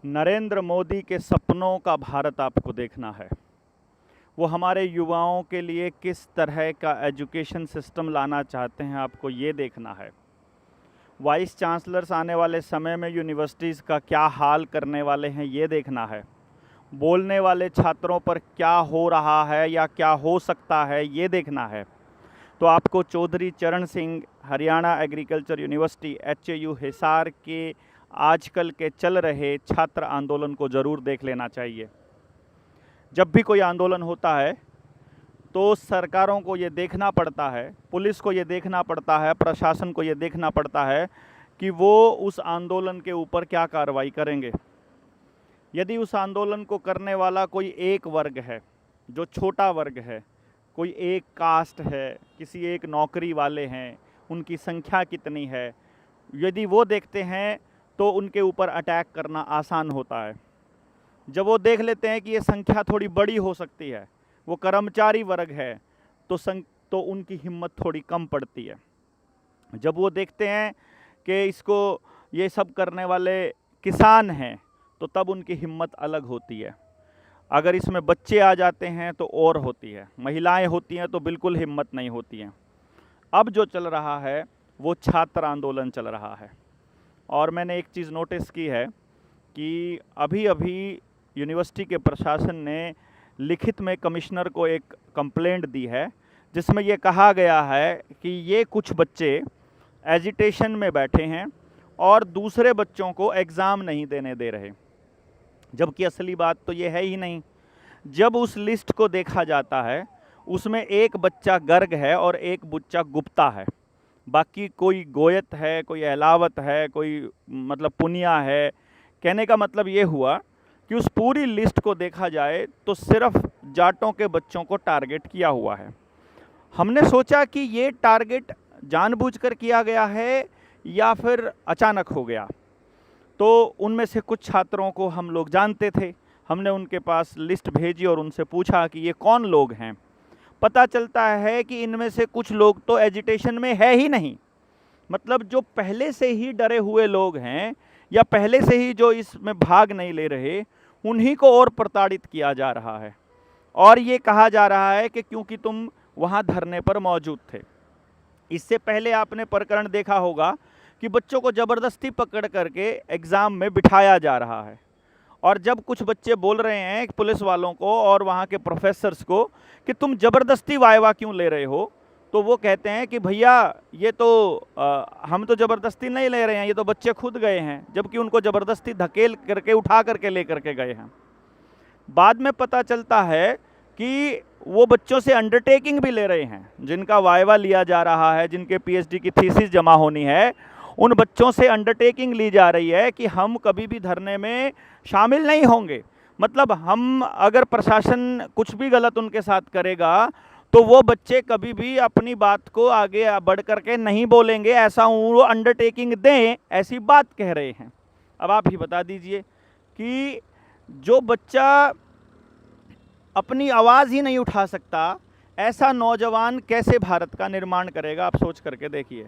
नरेंद्र मोदी के सपनों का भारत आपको देखना है। वो हमारे युवाओं के लिए किस तरह का एजुकेशन सिस्टम लाना चाहते हैं, आपको ये देखना है। वाइस चांसलर्स आने वाले समय में यूनिवर्सिटीज़ का क्या हाल करने वाले हैं, ये देखना है। बोलने वाले छात्रों पर क्या हो रहा है या क्या हो सकता है, ये देखना है। तो आपको चौधरी चरण Singh Haryana agriculture university HAU Hisar के आजकल के चल रहे छात्र आंदोलन को ज़रूर देख लेना चाहिए। जब भी कोई आंदोलन होता है तो सरकारों को ये देखना पड़ता है, पुलिस को ये देखना पड़ता है, प्रशासन को ये देखना पड़ता है कि वो उस आंदोलन के ऊपर क्या कार्रवाई करेंगे। यदि उस आंदोलन को करने वाला कोई एक वर्ग है, जो छोटा वर्ग है, कोई एक कास्ट है, किसी एक नौकरी वाले हैं, उनकी संख्या कितनी है, यदि वो देखते हैं तो उनके ऊपर अटैक करना आसान होता है। जब वो देख लेते हैं कि ये संख्या थोड़ी बड़ी हो सकती है, वो कर्मचारी वर्ग है, तो उनकी हिम्मत थोड़ी कम पड़ती है। जब वो देखते हैं कि इसको ये सब करने वाले किसान हैं, तो तब उनकी हिम्मत अलग होती है। अगर इसमें बच्चे आ जाते हैं तो और होती है, महिलाएं होती हैं तो बिल्कुल हिम्मत नहीं होती हैं। अब जो चल रहा है वो छात्र आंदोलन चल रहा है। और मैंने एक चीज़ नोटिस की है कि अभी अभी यूनिवर्सिटी के प्रशासन ने लिखित में कमिश्नर को एक कंप्लेंट दी है, जिसमें ये कहा गया है कि ये कुछ बच्चे एजिटेशन में बैठे हैं और दूसरे बच्चों को एग्ज़ाम नहीं देने दे रहे, जबकि असली बात तो ये है ही नहीं। जब उस लिस्ट को देखा जाता है, उसमें एक बच्चा गर्ग है और एक बच्चा गुप्ता है, बाकी कोई गोयत है, कोई अहलावत है, कोई मतलब पुनिया है। कहने का मतलब ये हुआ कि उस पूरी लिस्ट को देखा जाए तो सिर्फ जाटों के बच्चों को टारगेट किया हुआ है। हमने सोचा कि ये टारगेट जानबूझकर किया गया है या फिर अचानक हो गया। तो उनमें से कुछ छात्रों को हम लोग जानते थे, हमने उनके पास लिस्ट भेजी और उनसे पूछा कि ये कौन लोग हैं। पता चलता है कि इनमें से कुछ लोग तो एजिटेशन में है ही नहीं, मतलब जो पहले से ही डरे हुए लोग हैं या पहले से ही जो इसमें भाग नहीं ले रहे, उन्हीं को और प्रताड़ित किया जा रहा है। और ये कहा जा रहा है कि क्योंकि तुम वहाँ धरने पर मौजूद थे। इससे पहले आपने प्रकरण देखा होगा कि बच्चों को ज़बरदस्ती पकड़ करके एग्ज़ाम में बिठाया जा रहा है। और जब कुछ बच्चे बोल रहे हैं पुलिस वालों को और वहाँ के प्रोफेसर्स को कि तुम ज़बरदस्ती वाइवा क्यों ले रहे हो, तो वो कहते हैं कि भैया ये तो हम तो ज़बरदस्ती नहीं ले रहे हैं, ये तो बच्चे खुद गए हैं, जबकि उनको ज़बरदस्ती धकेल करके उठा करके ले करके गए हैं। बाद में पता चलता है कि वो बच्चों से अंडरटेकिंग भी ले रहे हैं, जिनका वाइवा लिया जा रहा है, जिनके PhD की थीसिस जमा होनी है, उन बच्चों से अंडरटेकिंग ली जा रही है कि हम कभी भी धरने में शामिल नहीं होंगे। मतलब हम अगर प्रशासन कुछ भी गलत उनके साथ करेगा तो वो बच्चे कभी भी अपनी बात को आगे बढ़ करके नहीं बोलेंगे, ऐसा वो अंडरटेकिंग दें, ऐसी बात कह रहे हैं। अब आप ही बता दीजिए कि जो बच्चा अपनी आवाज़ ही नहीं उठा सकता, ऐसा नौजवान कैसे भारत का निर्माण करेगा? आप सोच करके देखिए।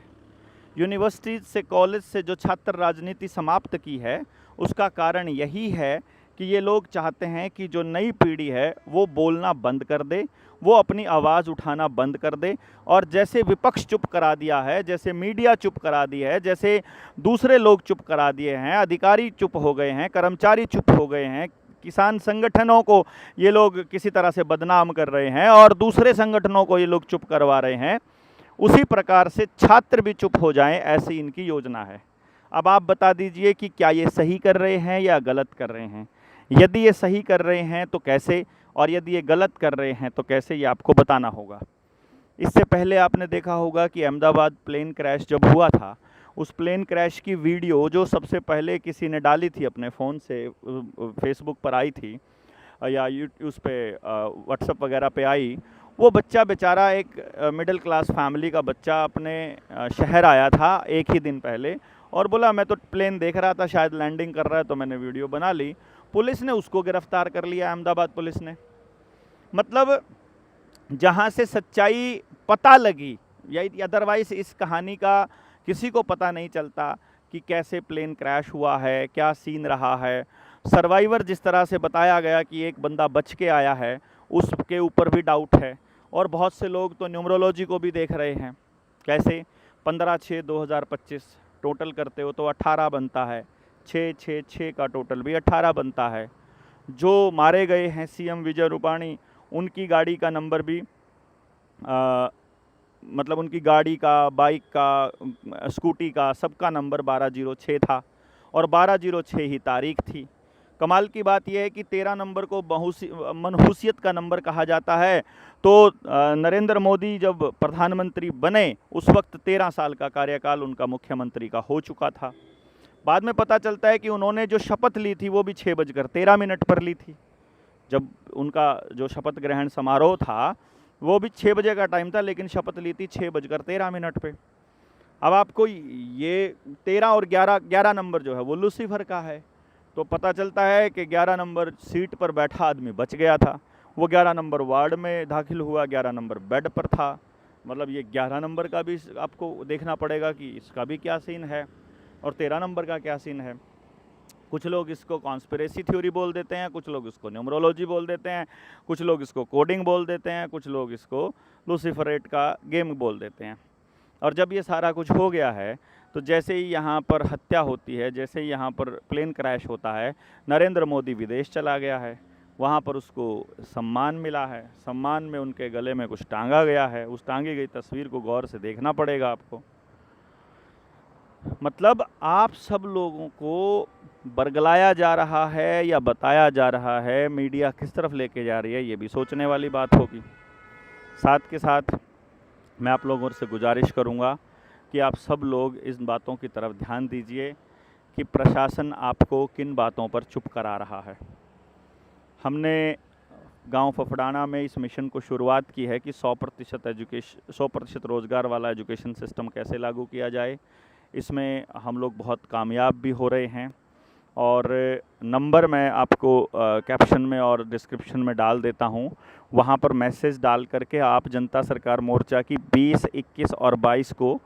यूनिवर्सिटी से, कॉलेज से जो छात्र राजनीति समाप्त की है, उसका कारण यही है कि ये लोग चाहते हैं कि जो नई पीढ़ी है वो बोलना बंद कर दे, वो अपनी आवाज़ उठाना बंद कर दे। और जैसे विपक्ष चुप करा दिया है, जैसे मीडिया चुप करा दी है, जैसे दूसरे लोग चुप करा दिए हैं, अधिकारी चुप हो गए हैं, कर्मचारी चुप हो गए हैं, किसान संगठनों को ये लोग किसी तरह से बदनाम कर रहे हैं और दूसरे संगठनों को ये लोग चुप करवा रहे हैं, उसी प्रकार से छात्र भी चुप हो जाएं, ऐसी इनकी योजना है। अब आप बता दीजिए कि क्या ये सही कर रहे हैं या गलत कर रहे हैं? यदि ये सही कर रहे हैं तो कैसे, और यदि ये गलत कर रहे हैं तो कैसे, ये आपको बताना होगा। इससे पहले आपने देखा होगा कि अहमदाबाद प्लेन क्रैश जब हुआ था, उस प्लेन क्रैश की वीडियो जो सबसे पहले किसी ने डाली थी अपने फ़ोन से, फेसबुक पर आई थी या उस पर व्हाट्सएप वगैरह पे आई, वो बच्चा बेचारा एक मिडिल क्लास फैमिली का बच्चा अपने शहर आया था एक ही दिन पहले और बोला मैं तो प्लेन देख रहा था, शायद लैंडिंग कर रहा है, तो मैंने वीडियो बना ली। पुलिस ने उसको गिरफ्तार कर लिया, अहमदाबाद पुलिस ने। मतलब जहाँ से सच्चाई पता लगी, या अदरवाइज़ इस कहानी का किसी को पता नहीं चलता कि कैसे प्लेन क्रैश हुआ है, क्या सीन रहा है। सर्वाइवर जिस तरह से बताया गया कि एक बंदा बच के आया है, उसके ऊपर भी डाउट है। और बहुत से लोग तो न्यूमरोलॉजी को भी देख रहे हैं। कैसे 15/6/2025 टोटल करते हो तो 18 बनता है, 6 का टोटल भी 18 बनता है। जो मारे गए हैं सीएम विजय रूपाणी, उनकी गाड़ी का नंबर भी मतलब उनकी गाड़ी का, बाइक का, स्कूटी का, सबका नंबर 1206 था और 1206 ही तारीख थी। कमाल की बात यह है कि 13 नंबर को मनहूसियत का नंबर कहा जाता है। तो नरेंद्र मोदी जब प्रधानमंत्री बने उस वक्त 13 साल का कार्यकाल उनका मुख्यमंत्री का हो चुका था। बाद में पता चलता है कि उन्होंने जो शपथ ली थी वो भी 6:13 पर ली थी। जब उनका जो शपथ ग्रहण समारोह था वो भी 6 बजे का टाइम था, लेकिन शपथ ली थी 6:13 पे। अब आपको ये 13 और 11 नंबर जो है वो लूसीफर का है। तो पता चलता है कि 11 नंबर सीट पर बैठा आदमी बच गया था। वो 11 नंबर वार्ड में दाखिल हुआ, 11 नंबर बेड पर था। मतलब ये 11 नंबर का भी आपको देखना पड़ेगा कि इसका भी क्या सीन है और 13 नंबर का क्या सीन है। कुछ लोग इसको कॉन्स्पिरेसी थ्योरी बोल देते हैं, कुछ लोग इसको न्यूमरोलॉजी बोल देते हैं, कुछ लोग इसको कोडिंग बोल देते हैं, कुछ लोग इसको लूसीफरेट का गेम बोल देते हैं। और जब ये सारा कुछ हो गया है तो जैसे ही यहाँ पर हत्या होती है, जैसे ही यहाँ पर प्लेन क्रैश होता है, नरेंद्र मोदी विदेश चला गया है। वहाँ पर उसको सम्मान मिला है, सम्मान में उनके गले में कुछ टांगा गया है। उस टांगी गई तस्वीर को गौर से देखना पड़ेगा आपको। मतलब आप सब लोगों को बरगलाया जा रहा है या बताया जा रहा है, मीडिया किस तरफ लेके जा रही है, ये भी सोचने वाली बात होगी। साथ के साथ मैं आप लोगों से गुजारिश करूंगा कि आप सब लोग इस बातों की तरफ ध्यान दीजिए कि प्रशासन आपको किन बातों पर चुप करा रहा है। हमने गांव फफड़ाना में इस मिशन को शुरुआत की है कि 100% रोज़गार वाला एजुकेशन सिस्टम कैसे लागू किया जाए। इसमें हम लोग बहुत कामयाब भी हो रहे हैं और नंबर मैं आपको कैप्शन में और डिस्क्रिप्शन में डाल देता हूं। वहां पर मैसेज डाल करके आप जनता सरकार मोर्चा की 20, 21 और 22 को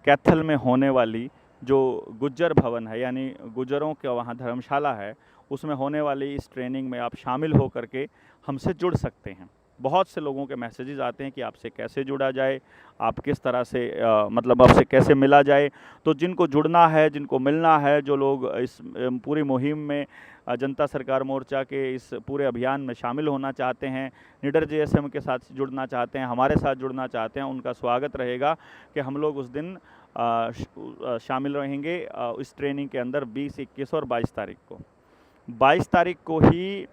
कैथल में होने वाली जो गुज्जर भवन है, यानी गुज्जरों का वहाँ धर्मशाला है, उसमें होने वाली इस ट्रेनिंग में आप शामिल हो करके हमसे जुड़ सकते हैं। बहुत से लोगों के मैसेजेस आते हैं कि आपसे कैसे जुड़ा जाए, आप किस तरह से मतलब आपसे कैसे मिला जाए। तो जिनको जुड़ना है, जिनको मिलना है, जो लोग इस पूरी मुहिम में जनता सरकार मोर्चा के इस पूरे अभियान में शामिल होना चाहते हैं, निडर जेएसएम के साथ जुड़ना चाहते हैं, हमारे साथ जुड़ना चाहते हैं, उनका स्वागत रहेगा कि हम लोग उस दिन शामिल रहेंगे इस ट्रेनिंग के अंदर 20, 21 और 22 तारीख को। 22 तारीख को ही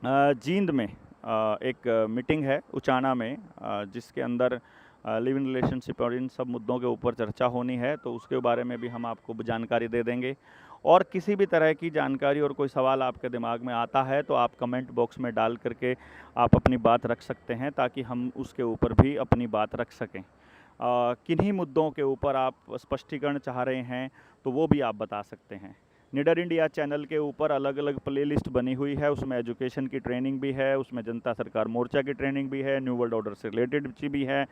जींद में एक मीटिंग है उचाना में, जिसके अंदर लिव इन रिलेशनशिप और इन सब मुद्दों के ऊपर चर्चा होनी है। तो उसके बारे में भी हम आपको जानकारी दे देंगे। और किसी भी तरह की जानकारी और कोई सवाल आपके दिमाग में आता है तो आप कमेंट बॉक्स में डाल करके आप अपनी बात रख सकते हैं, ताकि हम उसके ऊपर भी अपनी बात रख सकें। किन्हीं मुद्दों के ऊपर आप स्पष्टीकरण चाह रहे हैं तो वो भी आप बता सकते हैं। निडर इंडिया चैनल के ऊपर अलग अलग प्लेलिस्ट बनी हुई है, उसमें एजुकेशन की ट्रेनिंग भी है, उसमें जनता सरकार मोर्चा की ट्रेनिंग भी है, न्यू वर्ल्ड ऑर्डर से रिलेटेड भी है,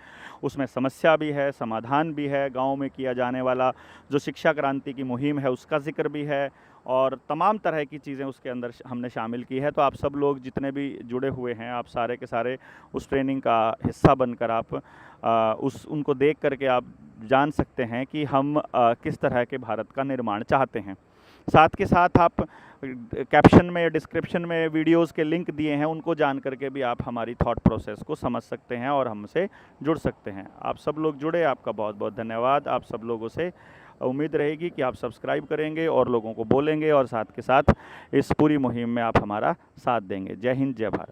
उसमें समस्या भी है, समाधान भी है, गांव में किया जाने वाला जो शिक्षा क्रांति की मुहिम है उसका जिक्र भी है, और तमाम तरह की चीज़ें उसके अंदर हमने शामिल की है। तो आप सब लोग जितने भी जुड़े हुए हैं, आप सारे के सारे उस ट्रेनिंग का हिस्सा बनकर आप उनको देख करके आप जान सकते हैं कि हम किस तरह के भारत का निर्माण चाहते हैं। साथ के साथ आप कैप्शन में, डिस्क्रिप्शन में वीडियोस के लिंक दिए हैं, उनको जान करके भी आप हमारी थॉट प्रोसेस को समझ सकते हैं और हमसे जुड़ सकते हैं। आप सब लोग जुड़े, आपका बहुत बहुत धन्यवाद। आप सब लोगों से उम्मीद रहेगी कि आप सब्सक्राइब करेंगे और लोगों को बोलेंगे, और साथ के साथ इस पूरी मुहिम में आप हमारा साथ देंगे। जय हिंद, जय भारत।